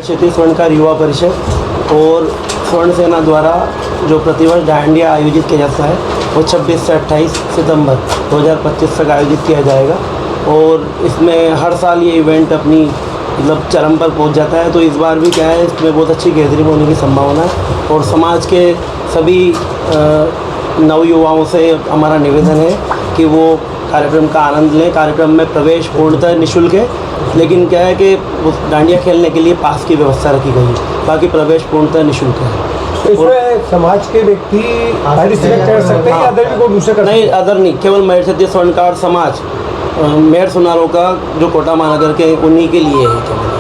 क्षेत्रीय स्वर्णकार युवा परिषद और स्वर्ण सेना द्वारा जो प्रतिवर्ष डांडिया आयोजित किया जाता है वो 26 से 28 सितंबर 2025 तक आयोजित किया जाएगा। और इसमें हर साल ये इवेंट अपनी मतलब चरम पर पहुंच जाता है। तो इस बार भी क्या है, इसमें बहुत अच्छी गैदरिंग होने की संभावना है। और समाज के सभी नवयुवाओं से हमारा निवेदन है कि वो कार्यक्रम का आनंद लें। कार्यक्रम में प्रवेश पूर्णतः निःशुल्क है, लेकिन क्या है कि उस डांडिया खेलने के लिए पास की व्यवस्था रखी गई है, बाकी प्रवेश पूर्णतः निःशुल्क है। इसमें समाज के व्यक्ति पार्टिसिपेट कर सकते हैं या अदर भी कोई दूसरे कर? नहीं, अदर नहीं, केवल मेहर क्षत्रिय स्वर्णकार समाज मेहर सुनारों का जो कोटा महानगर के उन्हीं के लिए है केवल।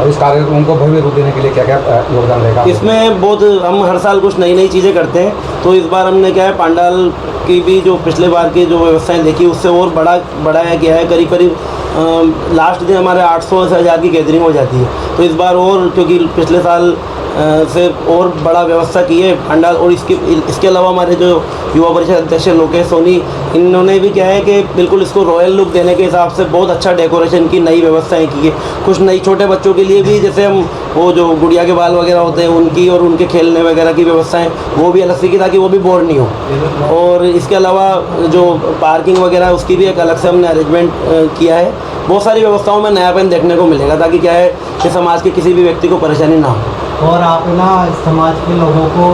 और इस कार्यक्रम को भव्य रूप देने के लिए क्या क्या योगदान रहेगा? इसमें बहुत हम हर साल कुछ नई नई चीज़ें करते हैं। तो इस बार हमने क्या है, पांडाल की भी जो पिछले बार की जो व्यवस्थाएं देखी उससे और बढ़ाया गया है। करीब करीब लास्ट दिन हमारे 800 से 1000 की गैदरिंग हो जाती है। तो इस बार और क्योंकि पिछले साल से और बड़ा व्यवस्था की है पांडाल। और इसके अलावा हमारे जो युवा परिषद अध्यक्ष लोकेश सोनी, इन्होंने भी क्या है कि बिल्कुल इसको रॉयल लुक देने के हिसाब से बहुत अच्छा डेकोरेशन की नई व्यवस्थाएं की है। कुछ नई छोटे बच्चों के लिए भी, जैसे हम वो जो गुड़िया के बाल वगैरह होते हैं उनकी और उनके खेलने वगैरह की व्यवस्थाएं वो भी अलग से की, ताकि वो भी बोर नहीं हो। और इसके अलावा जो पार्किंग वगैरह उसकी भी एक अलग से हमने अरेंजमेंट किया है। बहुत सारी व्यवस्थाओं में नयापन देखने को मिलेगा, ताकि क्या है कि समाज के किसी भी व्यक्ति को परेशानी ना हो। और आप ना समाज के लोगों को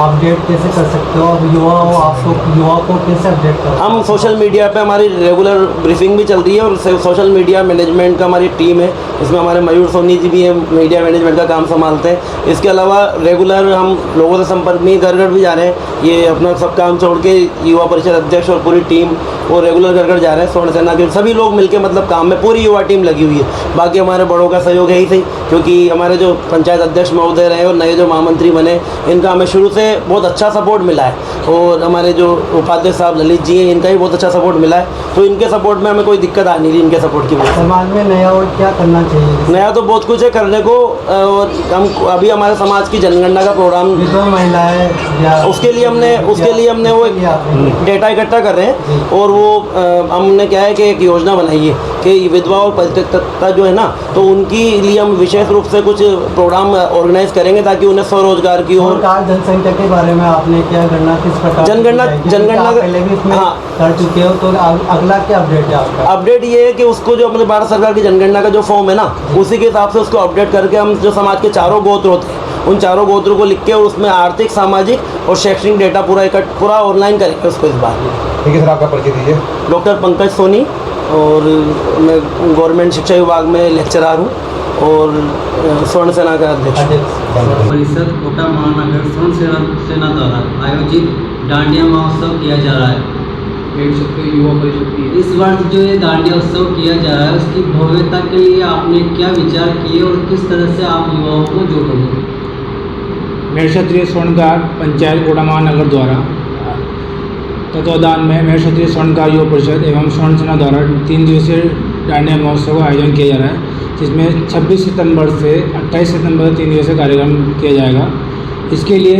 अपडेट कैसे कर सकते हो? अब युवा को कैसे अपडेट करो? हम सोशल मीडिया पे हमारी रेगुलर ब्रीफिंग भी चल रही है और सोशल मीडिया मैनेजमेंट का हमारी टीम है। इसमें हमारे मयूर सोनी जी भी हैं, मीडिया मैनेजमेंट का काम संभालते हैं। इसके अलावा रेगुलर हम लोगों से संपर्क में घर घर भी जा रहे हैं। ये अपना सब काम छोड़ के युवा परिषद अध्यक्ष और पूरी टीम वो रेगुलर घर घर जा रहे हैं। स्वर्ण सेना के सभी लोग मिलकर मतलब काम में पूरी युवा टीम लगी हुई है। बाकी हमारे बड़ों का सहयोग है ही सही, क्योंकि हमारे जो पंचायत अध्यक्ष महोदय रहे और नए जो महामंत्री बने, इनका हमें शुरू से बहुत अच्छा सपोर्ट मिला है। और हमारे जो उपाध्यक्ष साहब ललित जी हैं, इनका भी बहुत अच्छा सपोर्ट मिला है। तो इनके सपोर्ट में हमें कोई दिक्कत आ नहीं रही इनके सपोर्ट की वजह से। समाज में नया और क्या करना चाहिए? नया तो बहुत कुछ है करने को। और हम अभी हमारे समाज की जनगणना का प्रोग्राम महिलाएं, उसके लिए हमने वो डेटा इकट्ठा कर रहे हैं। और वो हमने क्या है कि एक योजना बनाई है कि विधवा और परित्यक्ता जो है ना, तो उनकी लिए हम विशेष रूप से कुछ प्रोग्राम ऑर्गेनाइज करेंगे, ताकि उन्हें स्वरोजगार की और जनसंख्या के बारे में आपने क्या गणना किस प्रकार जनगणना पहले भी इसमें कर चुके हो, तो अगला क्या अपडेट है आपका? अपडेट ये है कि उसको जो अपने भारत सरकार की जनगणना का जो फॉर्म है ना, उसी के हिसाब से उसको अपडेट करके हम जो समाज के चारों गोत्र होते हैं उन चारों गोत्रों को लिख के और उसमें आर्थिक, सामाजिक और शैक्षणिक डेटा पूरा ऑनलाइन करेंगे उसको इस बार। ठीक है सर, आपका परिचय दीजिए। डॉक्टर पंकज सोनी, और मैं गवर्नमेंट शिक्षा विभाग में लेक्चरर हूँ और स्वर्ण सेना का अध्यक्ष। परिषद कोटा महानगर स्वर्ण सेना द्वारा आयोजित डांडिया महोत्सव किया जा रहा है। युवा परिषद इस वर्ष जो ये डांडिया उत्सव किया जा रहा है, उसकी भव्यता के लिए आपने क्या विचार किए और किस तरह से आप युवाओं को जोड़ोगे? मेहर क्षत्रिय स्वर्णकार पंचायत कोटा महानगर द्वारा तत्वावधान में मेहर क्षत्रिय स्वर्णकार युवा परिषद एवं स्वर्ण सेना द्वारा 3 दिवसीय डांडिया महोत्सव का आयोजन किया जा रहा है, जिसमें 26 सितंबर से 28 सितंबर तक 3 दिवसीय कार्यक्रम किया जाएगा। इसके लिए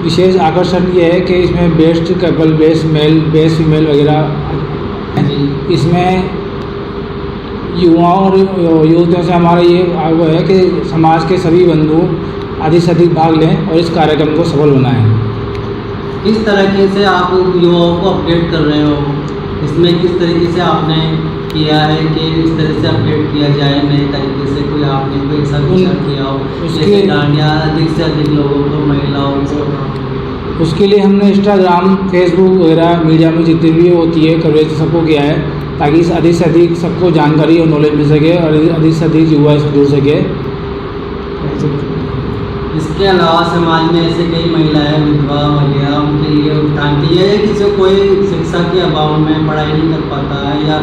विशेष आकर्षण ये है कि इसमें best couple, best male, best female वगैरह, इसमें युवाओं और युवतियों से हमारा ये वो है कि समाज के सभी बंधु अधिक से अधिक भाग लें और इस कार्यक्रम को सफल बनाएं। किस तरीके से आप युवाओं को अपडेट कर रहे हो? इसमें किस तरीके से आपने किया है कि इस तरह से अपडेट किया जाए नए तरीके से? कोई आपने कोई ऐसा विचार किया हो जैसे डांडिया अधिक से अधिक लोगों को, महिलाओं को? उसके लिए हमने इंस्टाग्राम, फेसबुक वगैरह मीडिया में जितनी भी होती है कवरेज सबको किया है, ताकि अधिक से अधिक सबको जानकारी और नॉलेज मिल सके और अधिक से अधिक युवा से जुड़ सके। इसके अलावा समाज में ऐसे कई महिलाएं विधवा वगैरह, उनके लिए उत्थान की है कि जो कोई शिक्षा के अभाव में पढ़ाई नहीं कर पाता है या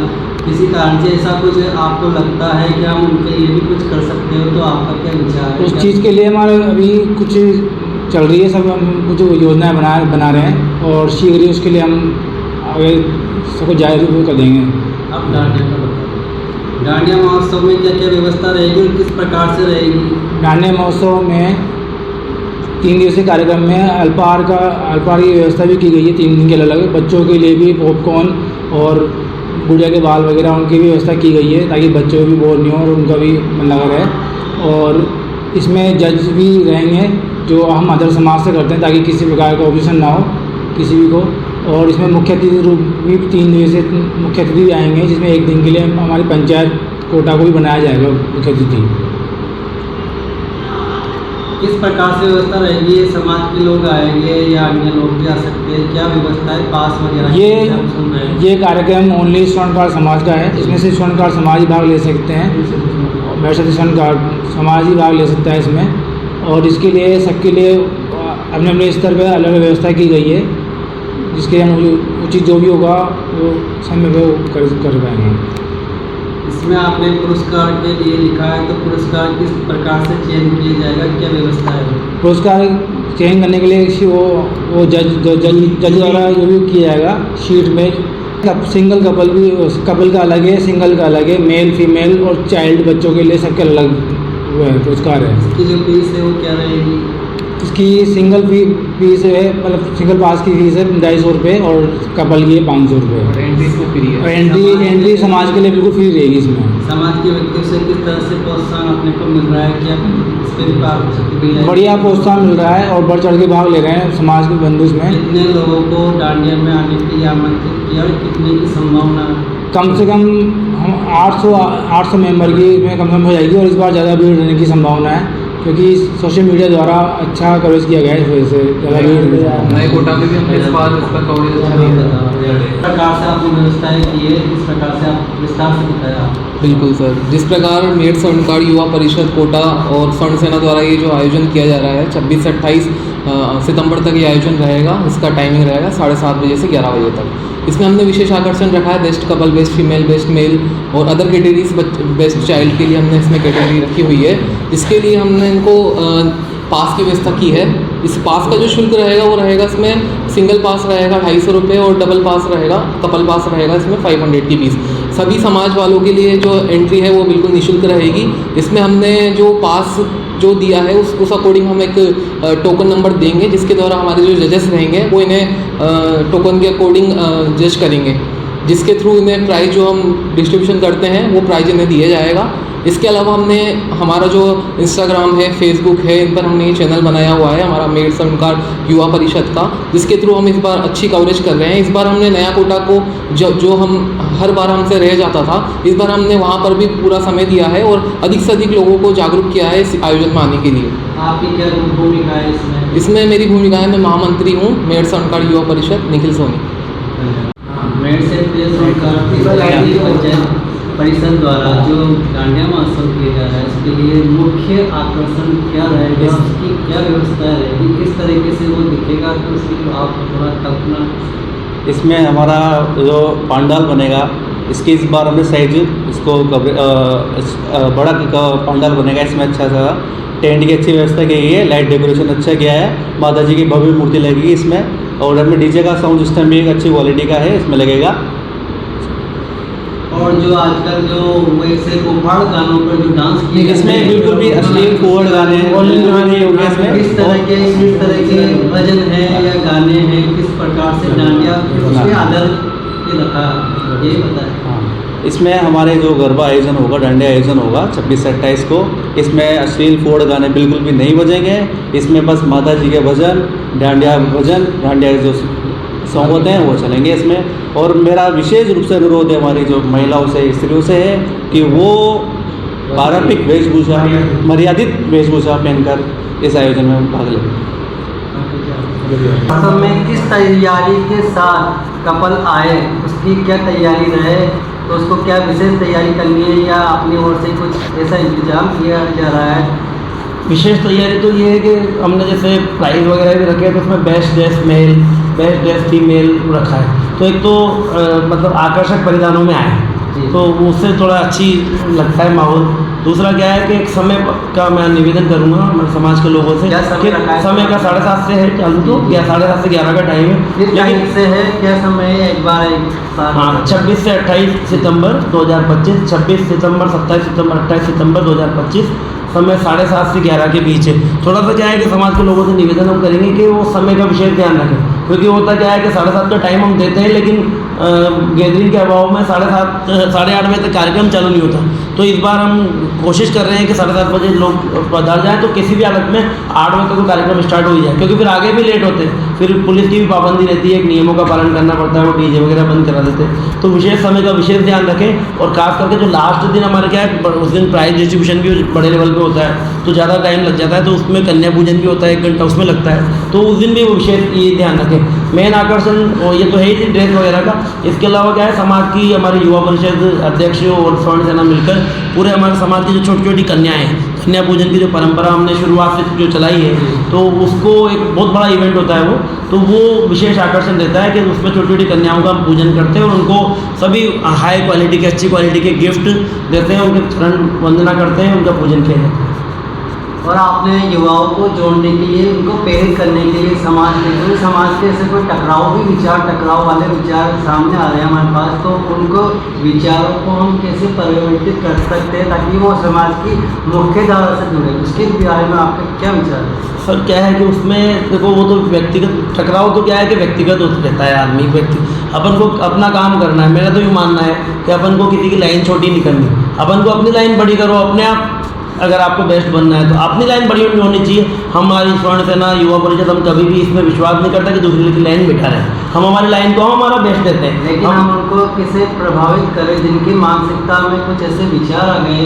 किसी कारण से ऐसा कुछ आपको लगता है कि हम उनके लिए भी कुछ कर सकते हो, तो आपका क्या विचार है? उस चीज़ के लिए हमारे अभी कुछ चल रही है, सब हम कुछ योजनाएं बना रहे हैं और शीघ्र ही उसके लिए हम आगे सबको जारी कर देंगे। अब डांडिया महोत्सव में क्या क्या व्यवस्था रहेगी और किस प्रकार से रहेगी? डांडिया महोत्सव में 3 दिवसीय कार्यक्रम में अल्पाहार की व्यवस्था भी की गई है 3 दिन के अलग। बच्चों के लिए भी पॉपकॉर्न और गुड़िया के बाल वगैरह उनकी भी व्यवस्था की गई है ताकि बच्चों को भी बोर नहीं हो और उनका भी मन लगा रहे। और इसमें जज भी रहेंगे जो हम अदर समाज से करते हैं ताकि किसी प्रकार का ऑब्जेक्शन ना हो किसी भी को। और इसमें मुख्य अतिथि रूप भी 3 दिवसीय मुख्य अतिथि भी आएंगे, जिसमें 1 दिन के लिए हमारी पंचायत कोटा को भी बनाया जाएगा मुख्य अतिथि। किस प्रकार से व्यवस्था रहेगी? समाज के लोग आएंगे या अन्य लोग भी आ सकते हैं? क्या व्यवस्था है? पास वगैरह ये कार्यक्रम ओनली स्वर्णकार समाज का है। इसमें से स्वर्णकार समाज ही भाग ले सकते हैं, वैसे स्वर्णकार समाज ही भाग ले सकता है इसमें। और इसके लिए सबके लिए अपने अपने स्तर पर अलग अलग व्यवस्था की गई है, जिसके हम उचित जो भी होगा वो समय पर कर पाएंगे। इसमें आपने पुरस्कार के लिए लिखा है, तो पुरस्कार किस प्रकार से चयन किया जाएगा? क्या व्यवस्था है? पुरस्कार चयन करने के लिए वो जज द्वारा जो भी किया जाएगा शीट में सिंगल कपल का अलग है, सिंगल का अलग है, मेल फीमेल और चाइल्ड बच्चों के लिए सबके अलग वो है पुरस्कार है। इसकी जो फीस है वो क्या रहेगी? इसकी सिंगल फीस है, मतलब सिंगल पास की फीस है 250 रुपये और कपल की है 500 रुपये। एंट्री इसमें फ्री है? एंट्री समाज के लिए बिल्कुल फ्री रहेगी। इसमें समाज के व्यक्तियों से किस तरह से प्रोत्साहन अपने को मिल रहा है? क्या इस पर भी बात बढ़िया प्रोत्साहन मिल रहा है और बढ़ चढ़ के भाग ले रहे हैं समाज के बंधु इसमें। कितने लोगों को डांडिया में आने के लिए आमंत्रित किया और कितने की संभावना? कम से कम हम 800 मेंबर की इसमें कम से कम हो जाएगी और इस बार ज़्यादा भीड़ रहने की संभावना है, क्योंकि सोशल मीडिया द्वारा अच्छा कवरेज किया गया है, इस वजह से ज़्यादा भीड़। नए कोटा में भी हमने इस बार इसका कवरेज अच्छा नहीं था। किस प्रकार से आपने व्यवस्थाएं की है, किस प्रकार से आप विस्तार से बताया? बिल्कुल सर, जिस प्रकार मेड स्वर्णकार युवा परिषद कोटा और स्वर्ण सेना द्वारा ये जो आयोजन किया जा रहा है 26 से 28 सितंबर तक ये आयोजन रहेगा। इसका टाइमिंग रहेगा 7:30 बजे से 11 बजे तक। इसमें हमने विशेष आकर्षण रखा है best couple, best female, best male और अदर कैटेगरीज बेस्ट चाइल्ड के लिए हमने इसमें कैटेगरी रखी हुई है, जिसके लिए हमने इनको पास की व्यवस्था की है। इस पास का जो शुल्क रहेगा वो रहेगा, इसमें सिंगल पास रहेगा 250 रुपये और डबल पास रहेगा, कपल पास रहेगा इसमें 500 की फीस। सभी समाज वालों के लिए जो एंट्री है वो बिल्कुल निःशुल्क रहेगी। इसमें हमने जो पास जो दिया है उस अकॉर्डिंग हम एक टोकन नंबर देंगे, जिसके द्वारा हमारे जो जजेस रहेंगे वो इन्हें टोकन के अकॉर्डिंग जज करेंगे, जिसके थ्रू इन्हें प्राइज़ जो हम डिस्ट्रीब्यूशन करते हैं वो प्राइज़ इन्हें दिया जाएगा। इसके अलावा हमने हमारा जो इंस्टाग्राम है, फेसबुक है, इन पर हमने ये चैनल बनाया हुआ है हमारा मेड स्वर्णकार युवा परिषद का, जिसके थ्रू हम इस बार अच्छी कवरेज कर रहे हैं। इस बार हमने नया कोटा को जो हम हर बार हमसे रह जाता था, इस बार हमने वहाँ पर भी पूरा समय दिया है और अधिक से अधिक लोगों को जागरूक किया है इस आयोजन में आने के लिए। आपकी क्या भूमिका है इसमें? इसमें मेरी भूमिका है, मैं महामंत्री हूँ मेड स्वर्णकार युवा परिषद, निखिल सोनी। मेड से पंचायत परिषद द्वारा जो डांडिया महोत्सव किया जा रहा है, इसके लिए मुख्य आकर्षण क्या रहेगा? उसकी क्या व्यवस्था रहेगी? किस तरीके से वो दिखेगा? तो उसकी आप थोड़ा कल्पना। इसमें हमारा जो पंडाल बनेगा, इसकी इस बार हमने साइज इसको बड़ा पंडाल बनेगा। इसमें अच्छा सा टेंट की अच्छी व्यवस्था की गई है, लाइट डेकोरेशन अच्छा किया है, माता जी की भव्य मूर्ति लगेगी इसमें। और हमें डीजे का साउंड सिस्टम भी एक अच्छी क्वालिटी का है इसमें लगेगा। और जो आजकल जो वैसे कोफाड़ गानों पर जो डांस किए इसमें बिल्कुल भी अश्लील कोड गाने नहीं होंगे इसमें। किस तरह के भजन है या गाने हैं, किस प्रकार से डांडिया उसके आधार पे रखा, ये बताएं। इसमें हमारे जो गरबा आयोजन होगा, डांडिया आयोजन होगा 26 से 28 को, इसमें अश्लील फोड़ गाने बिल्कुल भी नहीं बजेंगे। इसमें बस माता जी के भजन, डांडिया जो सॉन्ग होते हैं वो चलेंगे इसमें। और मेरा विशेष रूप से अनुरोध है हमारी जो महिलाओं से, स्त्रियों से है कि वो पारंपरिक वेशभूषा, मर्यादित वेशभूषा पहनकर इस आयोजन में भाग लें। वास्तव में किस तैयारी के साथ कपल आए, उसकी क्या तैयारी रहे, तो उसको क्या विशेष तैयारी करनी है या अपनी ओर से कुछ ऐसा इंतजाम किया जा रहा है? विशेष तैयारी तो ये है कि हमने जैसे प्राइज़ वगैरह भी रखे हैं, तो उसमें best dress male, best dress female रखा है। तो एक तो मतलब आकर्षक परिधानों में आए तो उससे थोड़ा अच्छी लगता है माहौल। दूसरा क्या है कि एक समय का मैं निवेदन करूँगा मैं समाज के लोगों से कि समय का 7:30 से है चालू, तो या 7:30 से 11 का टाइम है। लेकिन से है क्या समय है? एक बार हाँ, 26 से 28 सितंबर 2025, 26 सितंबर, 27 सितंबर, 28 सितंबर 2025, समय 7:30 से 11 के बीच है। थोड़ा सा क्या है कि समाज के लोगों से निवेदन हम करेंगे कि वो समय का विशेष ध्यान रखें, क्योंकि होता क्या है कि 7:30 का टाइम हम देते हैं, लेकिन गैदरिंग के अभाव में 7:30 साढ़े 8 बजे तक कार्यक्रम चालू नहीं होता। तो इस बार हम कोशिश कर रहे हैं कि 7:30 बजे लोग पधार जाएँ, तो किसी भी हालत में 8 बजे तक तो कार्यक्रम स्टार्ट हो ही जाए, क्योंकि फिर आगे भी लेट होते हैं, फिर पुलिस की भी पाबंदी रहती है, एक नियमों का पालन करना पड़ता है, वो डीजे वगैरह बंद करा देते हैं। तो विशेष समय का विशेष ध्यान रखें, और खास करके जो लास्ट दिन हमारे क्या है, उस दिन प्राइज डिस्ट्रीब्यूशन भी बड़े लेवल पे होता है, तो ज़्यादा टाइम लग जाता है, तो उसमें कन्या पूजन भी होता है, 1 घंटा उसमें लगता है, तो उस दिन भी वो विशेष ये ध्यान रखें। मेन आकर्षण ये तो है ही ड्रेस वगैरह का, इसके अलावा क्या है, समाज की हमारी युवा परिषद अध्यक्ष और स्वर्ण सेना मिलकर पूरे हमारे समाज की जो छोटी छोटी कन्याएँ हैं, कन्या पूजन की जो परंपरा हमने शुरुआत से जो चलाई है, तो उसको एक बहुत बड़ा इवेंट होता है वो, तो वो विशेष आकर्षण देता है कि उसमें छोटी छोटी कन्याओं का हम पूजन करते हैं और उनको सभी हाई क्वालिटी के, अच्छी क्वालिटी के गिफ्ट देते हैं, उनके चरण वंदना करते हैं, उनका पूजन किया जाता है। और आपने युवाओं को जोड़ने के लिए, उनको प्रेरित करने के लिए समाज में, क्योंकि समाज के ऐसे कोई टकराव वाले विचार सामने आ रहे हैं हमारे पास, तो उनको विचारों को हम कैसे परिवर्तित कर सकते हैं ताकि वो समाज की मुख्य धारा से जुड़े, उसके बारे में आपका क्या विचार है? सर क्या है कि उसमें देखो, वो तो व्यक्तिगत टकराव तो क्या है कि व्यक्तिगत रहता है, आदमी अपन को अपना काम करना है। मेरा तो ये मानना है कि अपन को किसी की लाइन छोटी नहीं करनी, अपन को अपनी लाइन बड़ी करो, अपने आप अगर आपको बेस्ट बनना है तो अपनी लाइन बड़ी होनी चाहिए। हमारी स्वर्ण सेना युवा परिषद हम कभी भी इसमें विश्वास नहीं करता कि दूसरे की लाइन बैठा रहे, हम हमारी लाइन को हमारा बेस्ट देते हैं। लेकिन हम उनको किसे प्रभावित करें जिनकी मानसिकता में कुछ ऐसे विचार आ गए,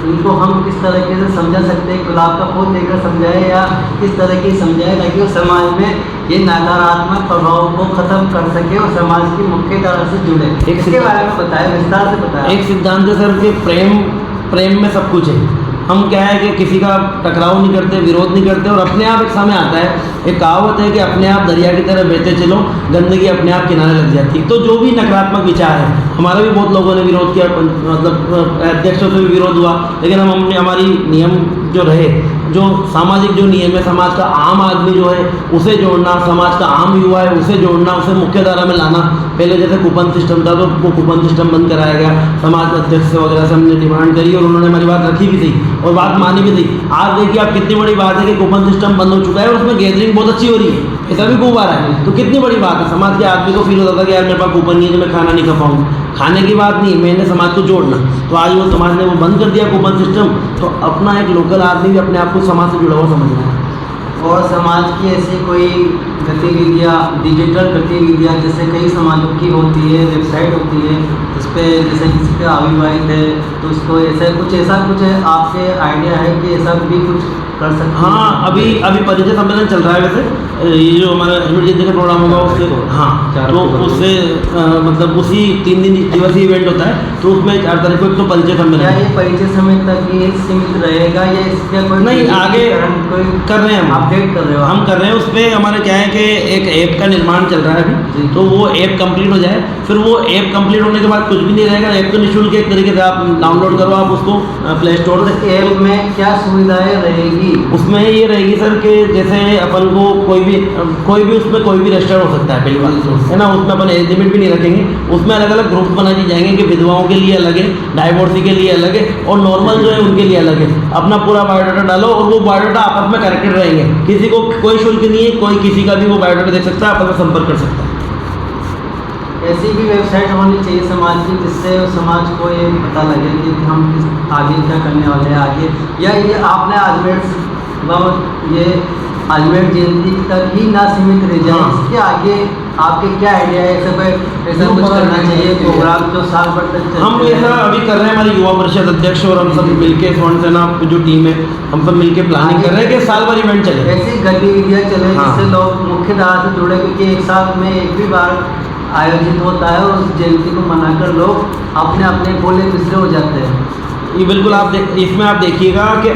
उनको हम किस तरीके से समझा सकते हैं? गुलाब का फूल देकर समझाए या किस तरह की समझाए ताकि वो समाज में ये नकारात्मक प्रभाव को खत्म कर सके और समाज की मुख्य धारा से जुड़े? इसके बारे में बताएं, विस्तार से बताएं। एक सिद्धांत है सर कि प्रेम में सब कुछ है। हम क्या है कि किसी का टकराव नहीं करते, विरोध नहीं करते, और अपने आप एक समय आता है, एक कहावत है कि अपने आप दरिया की तरह बहते चलो, गंदगी अपने आप किनारे लग जाती है। तो जो भी नकारात्मक विचार है, हमारा भी बहुत लोगों ने विरोध किया, मतलब अध्यक्षों से भी विरोध हुआ, लेकिन हमने हमारी नियम जो रहे, जो सामाजिक जो नियम है, समाज का आम आदमी जो है उसे जोड़ना, समाज का आम युवा है उसे जोड़ना, उसे मुख्य धारा में लाना। पहले जैसे कूपन सिस्टम था तो वो कूपन सिस्टम बंद कराया गया, समाज अध्यक्ष से वगैरह से हमने डिमांड करी और उन्होंने हमारी बात रखी भी थी और बात मानी भी थी। आज देखिए आप कितनी बड़ी बात है कि कूपन सिस्टम बंद हो चुका है और उसमें गैदरिंग बहुत अच्छी हो रही है, ऐसा भी खूब आ रहा है, तो कितनी बड़ी बात है। समाज के आदमी को फील होता था कि यार मेरे पास कूपन नहीं है तो मैं खाना नहीं खा पाऊँगा, खाने की बात नहीं, मैंने समाज को जोड़ना, तो आज वो समाज ने वो बंद कर दिया कूपन सिस्टम, तो अपना एक लोकल आदमी भी अपने आप को समाज से जुड़ा हुआ समझना है। और समाज की ऐसी कोई गतिविधियाँ, डिजिटल गतिविधियाँ जैसे कई समाजों की होती है, वेबसाइट होती है, इस पर जैसे किसी का अविवाहित है तो उसको ऐसा कुछ आपके आइडिया है कि ऐसा भी कुछ कर सकते हैं? हाँ, अभी परिचय सम्मेलन चल रहा है वैसे, ये जो हमारा का प्रोग्राम होगा उससे, हाँ, तो उससे मतलब उसी 3 दिवसीय इवेंट होता है, तो उसमें 4 तारीख को एक तो परिचय सम्मेलन। क्या ये परिचय समय तक ये सीमित रहेगा या इसका कोई नहीं, आगे कोई कर रहे हैं हम, अपडेट कर रहे हो? हम कर रहे हैं। उसमें हमारे क्या है कि एक ऐप का निर्माण चल रहा है अभी, तो वो ऐप कंप्लीट हो जाए, फिर वो ऐप कंप्लीट होने के बाद कुछ भी नहीं रहेगा। ऐप तो निःशुल्क एक तरीके से आप डाउनलोड करो, आप उसको प्ले स्टोर से। ऐप में क्या सुविधाएं रहेगी? उसमें ये रहेगी सर कि जैसे अपन को कोई भी उसमें कोई भी रजिस्टर हो सकता है, पहली बात है ना, उसमें अपन एज लिमिट भी नहीं रखेंगे, उसमें अलग अलग ग्रुप बनाए जाएंगे कि विधवाओं के लिए अलग है, डाइवोर्सी के लिए अलग है और नॉर्मल जो है उनके लिए अलग है। अपना पूरा बायोडाटा डालो और वो बायोडाटा आपस में कनेक्टेड रहेंगे, किसी को कोई शुल्क नहीं है, कोई किसी का भी वो बायोडाटा देख सकता है, आपस में संपर्क कर सकता है। ऐसी भी वेबसाइट होनी चाहिए समाज की जिससे समाज को ये पता लगे कि हम आगे क्या करने वाले हैं आगे, या ये आपने अजमेर जयंती तक ही ना सीमित रह जाए, इसके आगे आपके क्या आइडिया है? ऐसा कुछ करना चाहिए प्रोग्राम जो साल भर तक चलते? हम ऐसा अभी कर रहे हैं, हमारी युवा परिषद अध्यक्ष और हम सब मिलके स्वर्ण सेना जो टीम है, हम सब मिलके प्लानिंग कर रहे हैं कि साल भर इवेंट चले, ऐसी गतिविधियाँ चले जिससे लोग मुख्य धारा से जुड़े, क्योंकि एक साल में एक भी बार आयोजित होता है और उस जयंती को मनाकर लोग अपने अपने भोले बिसरे हो जाते हैं। ये बिल्कुल इसमें आप देखिएगा कि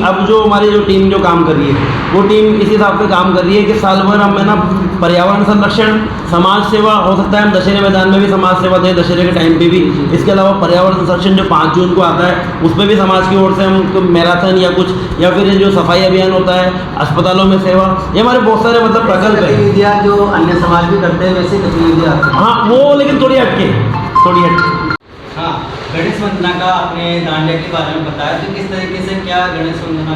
अब जो हमारी जो टीम जो काम कर रही है, वो टीम इस हिसाब से काम कर रही है कि साल भर हम है ना पर्यावरण संरक्षण, समाज सेवा, हो सकता है हम दशहरे मैदान में भी समाज सेवा दें, दशहरे के टाइम पे भी। इसके अलावा पर्यावरण संरक्षण जो 5 जून को आता है उसमें भी समाज की ओर से हम मैराथन या कुछ, या फिर जो सफाई अभियान होता है, अस्पतालों में सेवा, ये हमारे बहुत सारे मतलब प्रकल्प है। गतिविधियाँ जो अन्य समाज भी करते हैं वैसे गतिविधियाँ, हाँ, वो लेकिन थोड़ी हटके। हाँ, गणेश वंदना का आपने दांडिया के बारे में बताया, तो किस तरीके से क्या गणेश वंदना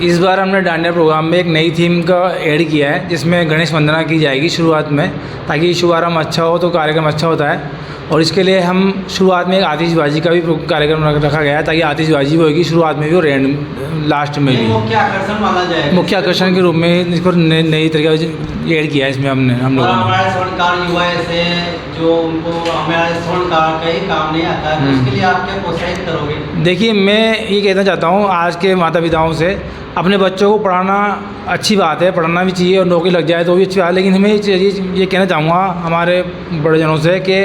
इस बार हमने डांडिया प्रोग्राम में एक नई थीम का ऐड किया है जिसमें गणेश वंदना की जाएगी शुरुआत में, ताकि शुभारंभ अच्छा हो तो कार्यक्रम अच्छा होता है। और इसके लिए हम शुरुआत में एक आतिशबाजी का भी कार्यक्रम रखा गया है, ताकि आतिशबाजी भी होगी शुरुआत में भी और एंड लास्ट में भी। मुख्य आकर्षण माना जाएगा, मुख्य आकर्षण के रूप में इसको नई तरीके से ऐड किया है इसमें हम लोगों ने। हमारे स्वर्णकार युवा ऐसे जो उनको हमारे स्वर्णकार का ही काम नहीं आता है, उसके लिए आप क्या प्रोत्साहित करोगे? देखिए, मैं ये कहना चाहता हूँ आज के माता पिताओं से, अपने बच्चों को पढ़ाना अच्छी बात है, पढ़ना भी चाहिए और नौकरी लग जाए तो भी अच्छी बात है, लेकिन हमें ये कहना चाहूँगा हमारे बड़ेजनों से कि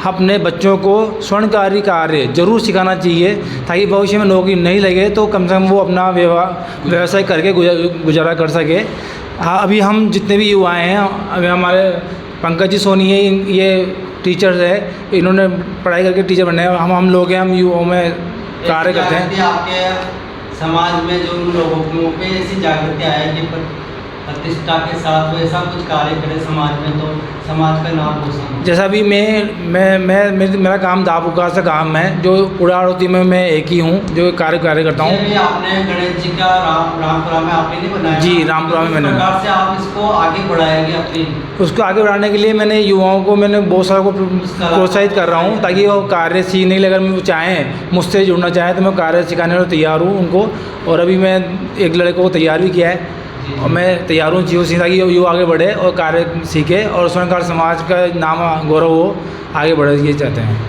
अपने बच्चों को स्वर्णकारी कार्य ज़रूर सिखाना चाहिए, ताकि भविष्य में नौकरी नहीं लगे तो कम से कम वो अपना व्यवसाय करके गुजारा कर सके। हाँ, अभी हम जितने भी युवाएँ हैं, अभी हमारे पंकज जी सोनी है, ये टीचर्स है, इन्होंने पढ़ाई करके टीचर बने हैं, हम लोग हैं, हम युवाओं में कार्य करते हैं। आपके समाज में जो लोगों पे ऐसी जागृति आए कि प्रतिष्ठा के साथ वो ऐसा कुछ कार्य करे समाज में, तो समाज का नाम रोशन। जैसा भी मेरा काम दाब उकार से काम है, जो उड़ा आड़ती में मैं एक ही हूँ जो कार्य करता हूँ। आपने गणेश जी का रामपुरा में आपने नहीं बनाया? जी, रामपुरा में मैंने। प्रकार से आप इसको आगे बढ़ाएंगे अपनी? उसको आगे बढ़ाने के लिए मैंने युवाओं को बहुत सारा को प्रोत्साहित कर रहा हूँ, ताकि वो कार्य सीखने के लिए अगर वो चाहें, मुझसे जुड़ना चाहें तो मैं कार्य सिखाने को तैयार हूँ उनको। और अभी मैं एक लड़के को तैयार भी किया है और मैं तैयार हूँ जीव सीखा कि युवा आगे बढ़े और कार्य सीखे और स्वर्णकार समाज का नाम गौरव हो, आगे बढ़े, ये चाहते हैं।